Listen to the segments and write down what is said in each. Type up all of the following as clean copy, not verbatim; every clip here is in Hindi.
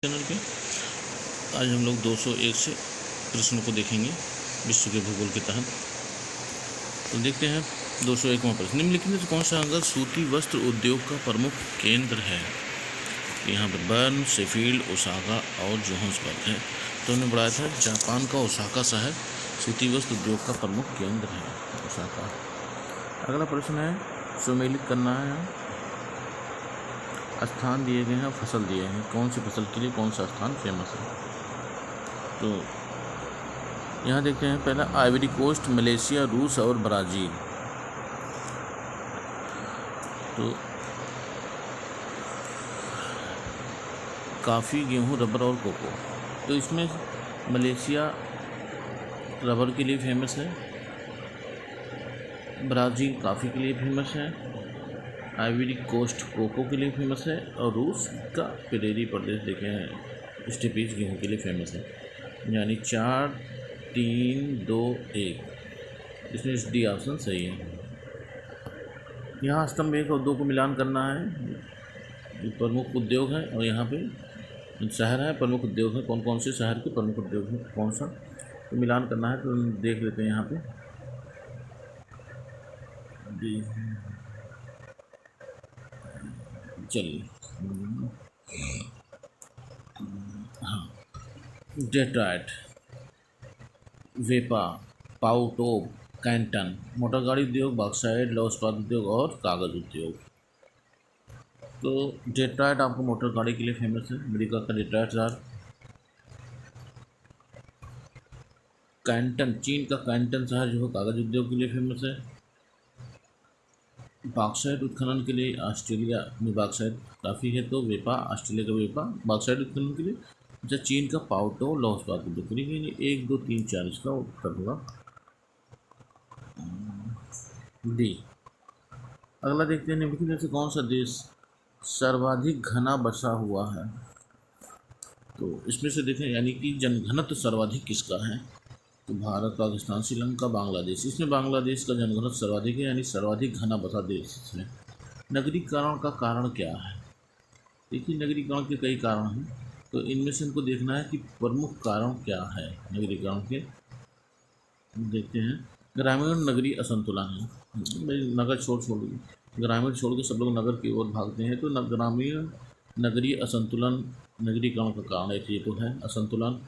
चैनल के आज हम लोग 201 से प्रश्नों को देखेंगे विश्व के भूगोल के तहत। तो देखते हैं 201वां प्रश्न, निम्नलिखित में से कौन सा नगर सूती वस्त्र उद्योग का प्रमुख केंद्र है। यहाँ पर बर्न, शेफील्ड, ओसाका और जोहान्सबर्ग है। तो हमने पढ़ाया था जापान का ओसाका शहर सूती वस्त्र उद्योग का प्रमुख केंद्र है, ओसाका। अगला प्रश्न है, सुमेलित करना है। स्थान दिए गए हैं, फसल दिए हैं, कौन सी फसल के लिए कौन सा स्थान फेमस है। तो यहाँ देखते हैं, पहला आइवरी कोस्ट, मलेशिया, रूस और ब्राज़ील। तो काफ़ी, गेहूँ, रबर और कोको। तो इसमें मलेशिया रबर के लिए फेमस है, ब्राज़ील काफ़ी के लिए फेमस है, आइवरी कोस्ट कोको के लिए फेमस है और रूस का प्रेरी प्रदेश देखे हैं स्टेपीज गेहूँ के लिए फेमस है। यानी 4, 3, 2, 1, इसमें डी ऑप्शन सही है। यहाँ स्तंभ 1 और 2 को मिलान करना है। प्रमुख उद्योग है और यहाँ पे शहर है, प्रमुख उद्योग है, कौन कौन से शहर के प्रमुख उद्योग हैं, कौन सा, तो मिलान करना है। तो देख लेते हैं यहाँ पे चलिए। हाँ, डेट्रॉयट, वेपा, पाउटोप, कैंटन, मोटर गाड़ी उद्योग, बॉक्साइट, लौह इस्पात उद्योग और कागज़ उद्योग। तो डेट्रॉयट आपको मोटर गाड़ी के लिए फेमस है, अमेरिका का डेट्रॉयट शहर। कैंटन, चीन का कैंटन शहर जो है कागज़ उद्योग के लिए फेमस है। बॉक्साइट उत्खनन के लिए ऑस्ट्रेलिया में बॉक्साइट काफ़ी है, तो वेपा, ऑस्ट्रेलिया का वेपा बॉक्साइट उत्खनन के लिए। अच्छा, चीन का पाउटो लौह इस्पात उद्योग के लिए। 1, 2, 3, 4 इसका उत्तर होगा डी। अगला देखते हैं, निम्नलिखित में से कौन सा देश सर्वाधिक घना बसा हुआ है। तो इसमें से देखें, यानी कि जनघनत्व सर्वाधिक किसका है। तो भारत, पाकिस्तान, श्रीलंका, बांग्लादेश। इसमें बांग्लादेश का जनघनत्व सर्वाधिक है, यानी सर्वाधिक घना बसा देश है। नगरीकरण का कारण क्या है। देखिए, नगरीकरण के कई कारण हैं, तो इनमें से हमको देखना है कि प्रमुख कारण क्या है नगरीकरण के। देखते हैं, ग्रामीण नगरीय असंतुलन है। नगर ग्रामीण छोड़ के सब लोग नगर की ओर भागते हैं, तो ग्रामीण नगरीय असंतुलन नगरीकरण का कारण है। ये तो है असंतुलन।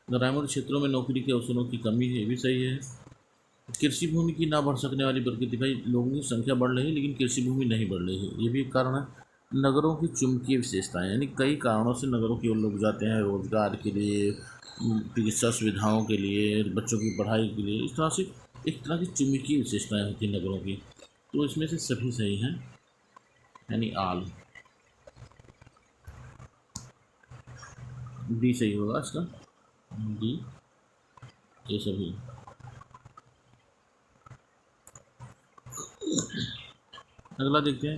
ग्रामीण क्षेत्रों में नौकरी के अवसरों की कमी है, ये भी सही है। कृषि भूमि की ना बढ़ सकने वाली प्रकृति, भाई लोगों की संख्या बढ़ रही है लेकिन कृषि भूमि नहीं बढ़ रही है, ये भी एक कारण है। नगरों की चुंबकीय विशेषताएं, यानी कई कारणों से नगरों की ओर लोग जाते हैं, रोजगार के लिए, चिकित्सा सुविधाओं के लिए, बच्चों की पढ़ाई के लिए। इस तरह से एक तरह की चुंबकीय विशेषताएं होती हैं नगरों की। तो इसमें से सभी सही हैं, यानी आल, डी सही होगा इसका, डी, ये सभी। अगला देखते हैं,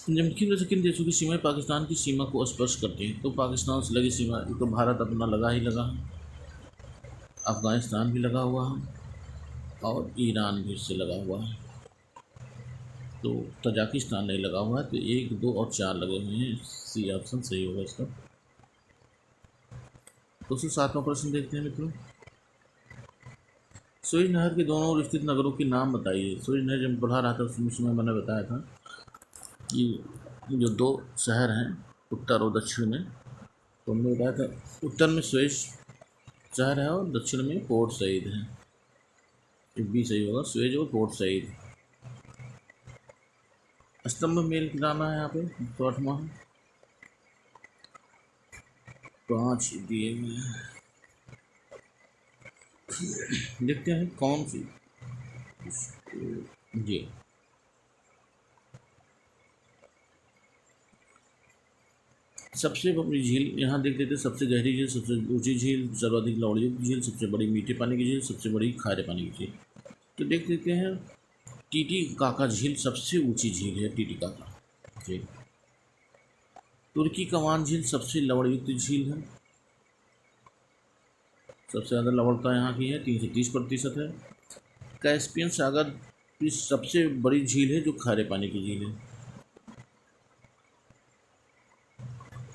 निम्नलिखित में से किन देशों की सीमाएं पाकिस्तान की सीमा को स्पर्श करती हैं। तो पाकिस्तान से लगी सीमा, तो भारत अपना लगा ही लगा है, अफगानिस्तान भी लगा हुआ है और ईरान भी इससे लगा हुआ है। तो तजाकिस्तान नहीं लगा हुआ है, तो 1, 2 और 4 लगे हुए हैं, सी ऑप्शन सही होगा इसका। 207वां प्रश्न देखते हैं मित्रों, सुएज नहर के दोनों ओर स्थित नगरों के नाम बताइए। सुएज नहर जब पढ़ा रहा था उसमें मैंने बताया था कि जो 2 शहर हैं उत्तर और दक्षिण में, तो हमने बताया था उत्तर में सुएज शहर है और दक्षिण में पोर्ट सईद है, भी सही होगा, सुएज और पोर्ट सईद। स्तंभ मेल गिराना है यहाँ पे, तो 8वां है, 5 दिए हुए हैं। देखते हैं कौन सी, जी सबसे बड़ी झील यहाँ देख लेते हैं, सबसे गहरी झील, सबसे ऊंची झील, सर्वाधिक लवणयुक्त झील, सबसे बड़ी मीठे पानी की झील, सबसे बड़ी खारे पानी की झील। तो देख लेते हैं, टीटीकाका झील सबसे ऊंची झील है, टीटीकाका झील। तुर्की कमान झील सबसे लवणयुक्त झील है, सबसे ज़्यादा लवणता यहाँ की है, 330% है। कैस्पियन सागर की सबसे बड़ी झील है जो खारे पानी की झील है।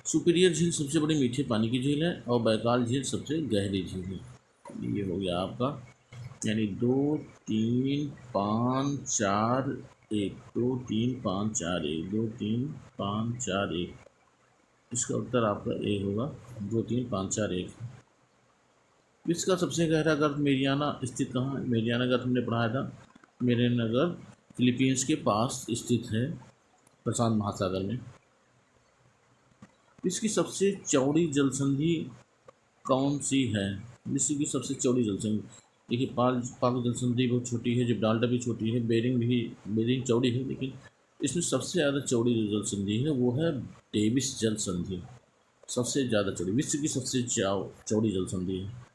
सुपीरियर झील सबसे बड़ी मीठे पानी की झील है और बैकाल झील सबसे गहरी झील है। ये हो गया आपका, यानी 2 3 5 4 1, 2 3 5 4 1, 2 3 5 4 1, इसका उत्तर आपका ए होगा, 2 3 5 4 1। विश्व का सबसे गहरा गर्त मेरियाना स्थित कहाँ है? मेरियाना गर्त हमने पढ़ाया था, मेरियाना गर्त फिलीपींस के पास स्थित है, प्रशांत महासागर में। विश्व की सबसे चौड़ी जलसंधि कौन सी है? विश्व की सबसे चौड़ी जलसंधि, देखिए पाक जलसंधि बहुत छोटी है, जिब्राल्टर भी छोटी है, बेरिंग चौड़ी है, लेकिन इसमें सबसे ज़्यादा चौड़ी जो जलसंधि है वो है डेविस जलसंधि, सबसे ज़्यादा चौड़ी, विश्व की सबसे चौड़ी जलसंधि है।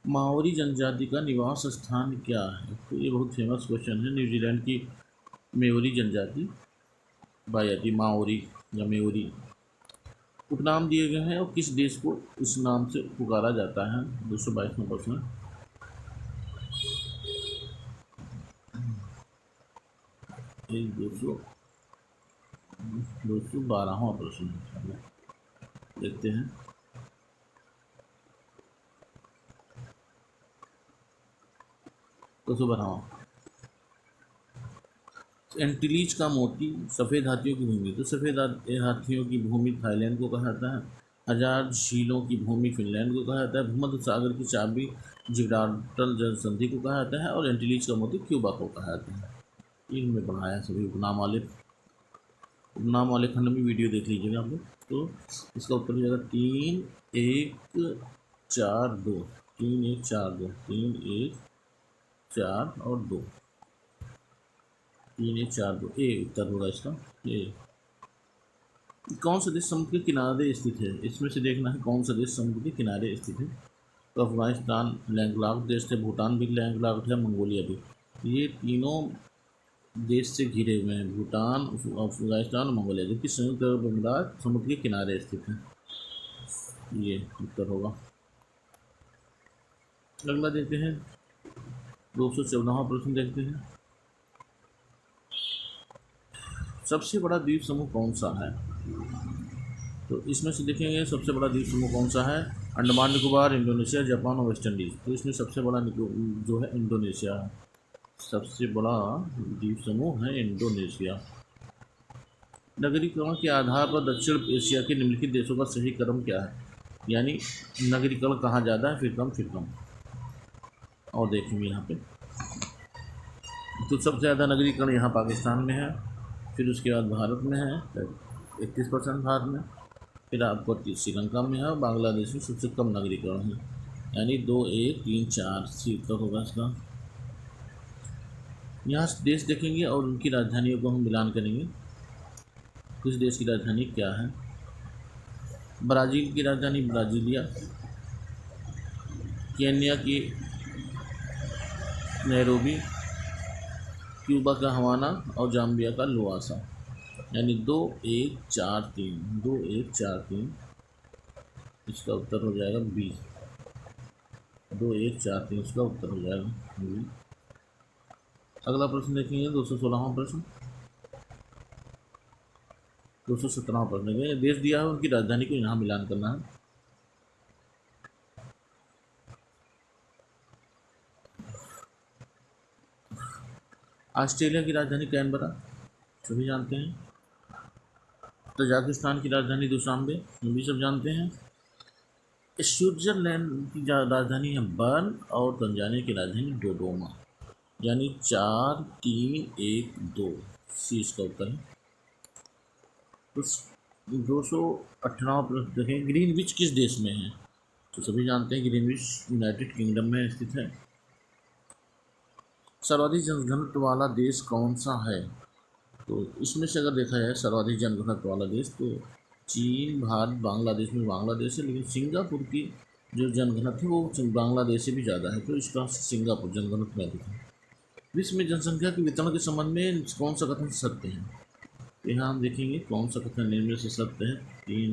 माओरी जनजाति का निवास स्थान क्या है? तो ये बहुत फेमस क्वेश्चन है। न्यूजीलैंड की मेओरी जनजाति पाई जाती, माओरी या मेओरी। उपनाम दिए गए हैं और किस देश को इस नाम से पुकारा जाता है? 222वां प्रश्न। एक 212वां प्रश्न देखते हैं। तो बढ़ाओ, एंटीलीज का मोती सफ़ेद हाथियों की भूमि, तो सफ़ेद हाथियों की भूमि थाईलैंड को कहा जाता है। हजार झीलों की भूमि फिनलैंड को कहा जाता है। भूमध्य सागर की चाबी जिब्राल्टर जलसंधि को कहा जाता है और एंटीलीज का मोती क्यूबा को कहा जाता है। इनमें पढ़ाया सभी उपनाम वाले खंड में वीडियो देख लीजिएगा आप लोग। तो इसका उत्तर हो जाएगा 3 1 4 2, 3 1 4 2, 3 1 4 और 2, 3 1 4 2, ए उत्तर होगा इसका। ए कौन सा देश समुद्र के किनारे स्थित है? इसमें से देखना है कौन सा देश समुद्र के किनारे स्थित है। तो अफगानिस्तान लैंडलॉक्ड देश है, भूटान भी लैंडलॉक्ड है, मंगोलिया भी। ये तीनों देश से घिरे हुए हैं, भूटान, अफगानिस्तान और मंगोलिया, जबकि संयुक्त अरब अमीरात समुद्र के किनारे स्थित है। ये उत्तर होगा। अगला देखते हैं, 214वां प्रश्न देखते हैं। सबसे बड़ा द्वीप समूह कौन सा है? तो इसमें से देखेंगे सबसे बड़ा द्वीप समूह कौन सा है? अंडमान निकोबार, इंडोनेशिया, जापान और वेस्ट इंडीज। तो इसमें सबसे बड़ा जो है इंडोनेशिया है, सबसे बड़ा द्वीप समूह है इंडोनेशिया। नगरीकरण के आधार पर दक्षिण एशिया के निम्नलिखित देशों का सही क्रम क्या है? यानी नगरीकरण कहाँ ज़्यादा है, फिर कम। और देखेंगे यहाँ पे, तो सबसे ज़्यादा नगरीकरण यहाँ पाकिस्तान में है, फिर उसके बाद भारत में है 31% भारत में, फिर आपको श्रीलंका में है और बांग्लादेश में सबसे कम नगरीकरण है, यानी 2 1 3 4 सी तक होगा इसका। यहाँ देश देखेंगे और उनकी राजधानियों को हम मिलान करेंगे। कुछ देश की राजधानी क्या है? ब्राज़ील की राजधानी ब्राज़ीलिया, केन्या की नैरोबी, क्यूबा का हवाना और जाम्बिया का लुआसा, यानी 2 1 4 3, 2 1 4 3, इसका उत्तर हो जाएगा बी, 2 1 4 3 इसका उत्तर हो जाएगा बी। अगला प्रश्न देखेंगे, 216वां प्रश्न, 217वां प्रश्न देखेंगे। देश दिया है, उनकी राजधानी को यहाँ मिलान करना है। ऑस्ट्रेलिया की राजधानी कैनबरा, सभी जानते हैं। तजाकिस्तान की राजधानी दुशांबे, हम भी सब जानते हैं। स्विट्ज़रलैंड की राजधानी है बर्न और तंजानिया की राजधानी डोडोमा, यानी 4 3 1 2 सी इसका उत्तर है। तो 218वां प्रश्न देखें, ग्रीनविच किस देश में है? तो सभी जानते हैं ग्रीनविच यूनाइटेड किंगडम में स्थित है। सर्वाधिक जनघनत्व वाला देश कौन सा है? तो इसमें से अगर देखा जाए सर्वाधिक जनघनत्व वाला देश तो चीन, भारत, बांग्लादेश में बांग्लादेश है, लेकिन सिंगापुर की जो जनघनत्व है वो बांग्लादेश से भी ज़्यादा है, तो इसका सिंगापुर जनघनत्व में अधिक है। विश्व में जनसंख्या के वितरण के संबंध में कौन सा कथन सत्य है? यहाँ हम देखेंगे कौन सा कथन इनमें से सत्य है।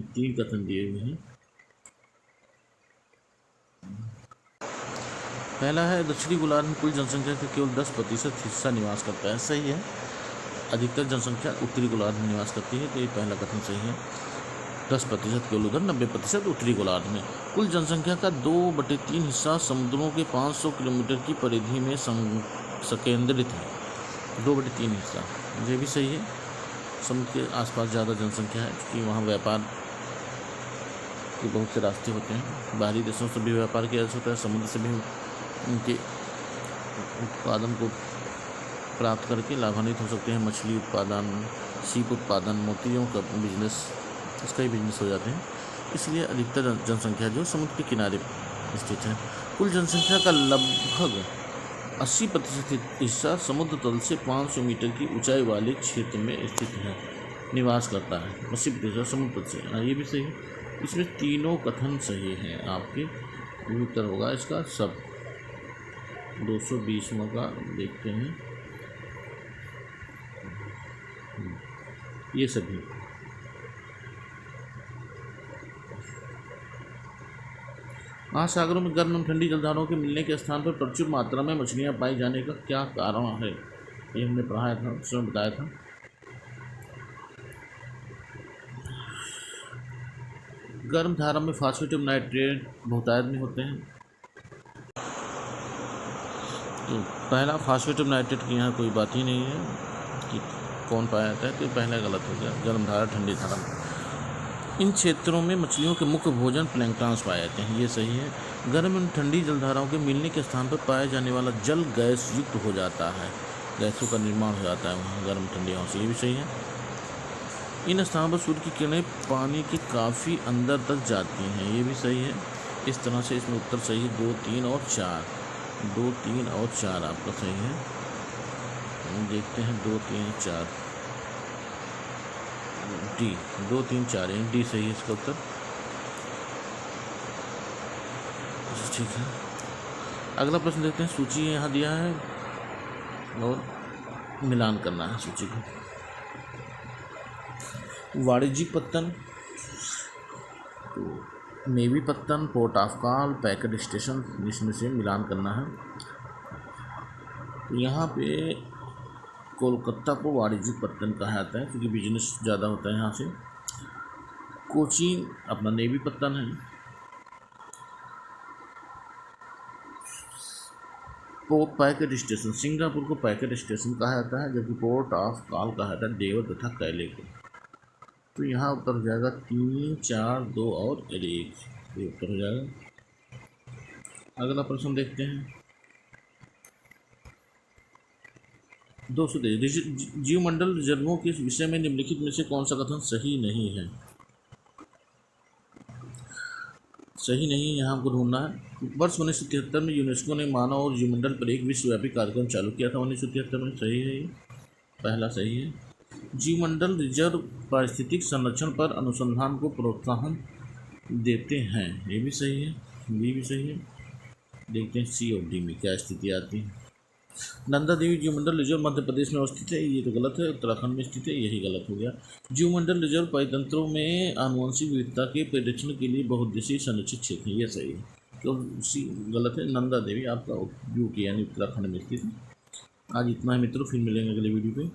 तीन कथन दिए हुए हैं। पहला है, दक्षिणी गोलार्ध में कुल जनसंख्या का केवल 10% हिस्सा निवास करता है, सही है। अधिकतर जनसंख्या उत्तरी गोलार्ध में निवास करती है, तो ये पहला कथन सही है। 10% केवल उधर, 90% उत्तरी गोलार्ध में। कुल जनसंख्या का 2/3 हिस्सा समुद्रों के 500 किलोमीटर की परिधि में संकेंद्रित है। 2/3 हिस्सा, ये भी सही है। समुद्र के आसपास ज़्यादा जनसंख्या है क्योंकि वहाँ व्यापार के बहुत से रास्ते होते हैं। बाहरी देशों से भी व्यापार किया जा सकता है, समुद्र से भी उनके उत्पादन को प्राप्त करके लाभान्वित हो सकते हैं। मछली उत्पादन, सीप उत्पादन, मोतियों का बिजनेस, इसका ही बिजनेस हो जाते हैं। इसलिए अधिकतर जनसंख्या जो समुद्र के किनारे स्थित है। कुल जनसंख्या का लगभग 80% हिस्सा समुद्र तल से 500 मीटर की ऊंचाई वाले क्षेत्र में स्थित है, निवास करता है। 80% समुद्र तल से, हाँ ये भी सही है। इसमें तीनों कथन सही हैं आपके। उत्तर होगा इसका सब। 220वां का देखते हैं, ये सभी। महासागरों में गर्म एवं ठंडी जलधाराओं के मिलने के स्थान पर प्रचुर मात्रा में मछलियां पाए जाने का क्या कारण है? ये हमने पढ़ाया था, उसमें बताया था। गर्म धारा में फास्फेट एवं नाइट्रेट बहुतायत में होते हैं। तो पहला फास्फेट एवं नाइट्रेट की यहाँ कोई बात ही नहीं है कि कौन पाया जाता है, तो पहला गलत हो गया। गर्म धारा, ठंडी धारा। इन क्षेत्रों में मछलियों के मुख्य भोजन प्लैंक्टन्स पाए जाते हैं, ये सही है। गर्म एवं ठंडी जलधाराओं के मिलने के स्थान पर पाया जाने वाला जल गैस युक्त हो जाता है, गैसों का निर्माण हो जाता है वहाँ गर्म ठंडी हवा से, ये भी सही है। इन स्थानों पर सूर्य की किरणें पानी के काफ़ी अंदर तक जाती हैं, ये भी सही है। इस तरह से इसमें उत्तर सही है 2, 3 और 4। 2, 3 और 4 आपका सही है। हम देखते हैं 2, 3, 4, डी। 2, 3, 4 यानी डी सही है इसका उत्तर। ठीक है, अगला प्रश्न देखते हैं। सूची यहाँ दिया है और मिलान करना है सूची को। वाणिज्यिक पत्तन, तो नेवी पत्तन, port of call, packet station, इसमें से मिलान करना है। तो यहाँ पे कोलकाता को वाणिज्यिक पत्तन कहा जाता है क्योंकि बिजनेस ज़्यादा होता है यहाँ से। कोचीन अपना नेवी पत्तन है। पैकेट स्टेशन, सिंगापुर को पैकेट स्टेशन कहा जाता है, जबकि पोर्ट ऑफ कॉल कहा जाता है डेवर तथा कैले को। तो यहाँ उत्तर हो जाएगा 3, 4, 2 और 1, ये उत्तर हो जाएगा। अगला प्रश्न देखते हैं। 223 जीवमंडल रिजर्वों के विषय में निम्नलिखित में से कौन सा कथन सही नहीं है? सही नहीं है, यहाँ हमको ढूंढना है। वर्ष 1973 में यूनेस्को ने मानव और जीवमंडल पर एक विश्वव्यापी कार्यक्रम चालू किया था 1973 में, सही है, पहला सही है। जीवमंडल रिजर्व पारिस्थितिक संरक्षण पर अनुसंधान को प्रोत्साहन देते हैं, ये भी सही है, ये भी सही है। देखते हैं सी और डी में क्या स्थिति आती है। नंदा देवी जीवमंडल रिजर्व मध्य प्रदेश में अवस्थित है, ये तो गलत है। उत्तराखंड में स्थित है, यही गलत हो गया। जीवमंडल रिजर्व परितंत्रों में आनुवंशिक विविधता के परिरक्षण के लिए बहुउद्देशीय संरक्षित क्षेत्र है, ये सही है। तो सी गलत है। नंदा देवी आपका यूके यानी उत्तराखंड में स्थित है। आज इतना है मित्रों, फिर मिलेंगे अगले वीडियो पे।